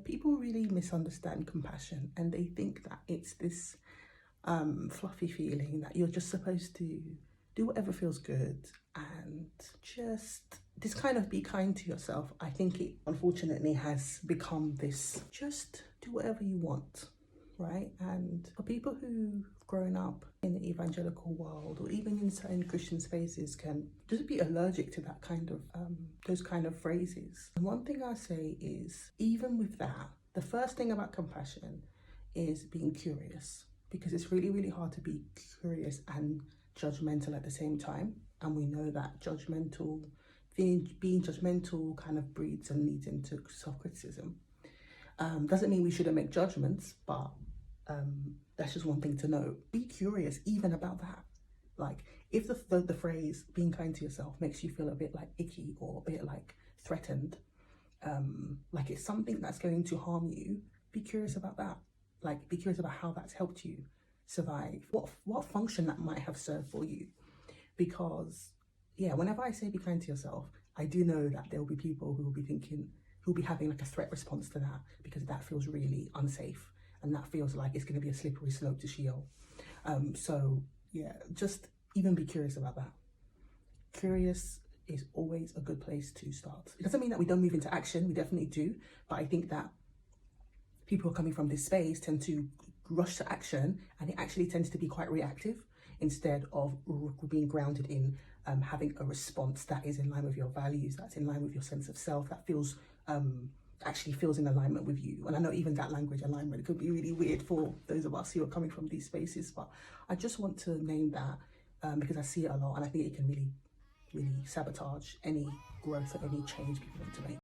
People really misunderstand compassion and they think that it's this fluffy feeling that you're just supposed to do whatever feels good and just this kind of be kind to yourself. I think it unfortunately has become this just do whatever you want, right? And for people who've grown up in the evangelical world or even in certain Christian spaces can just be allergic to that kind of those kind of phrases. And one thing I say is, even with that, the first thing about compassion is being curious, because it's really, really hard to be curious and judgmental at the same time. And we know that being judgmental kind of breeds and leads into self-criticism. Doesn't mean we shouldn't make judgments, but that's just one thing to know. Be curious even about that. Like, if the phrase being kind to yourself makes you feel a bit like icky or a bit like threatened, like it's something that's going to harm you, be curious about that. Like, be curious about how that's helped you survive, what function that might have served for you. Because yeah, whenever I say be kind to yourself, I do know that there will be people who will be thinking, who will be having like a threat response to that, because that feels really unsafe and that feels like it's going to be a slippery slope to Sheol. So yeah, just even be curious about that. Curious is always a good place to start. It doesn't mean that we don't move into action, we definitely do, but I think that people who are coming from this space tend to rush to action, and it actually tends to be quite reactive instead of being grounded in having a response that is in line with your values, that's in line with your sense of self, that feels actually feels in alignment with you. And I know even that language alignment could be really weird for those of us who are coming from these spaces, but I just want to name that because I see it a lot, and I think it can really sabotage any growth or any change people want to make.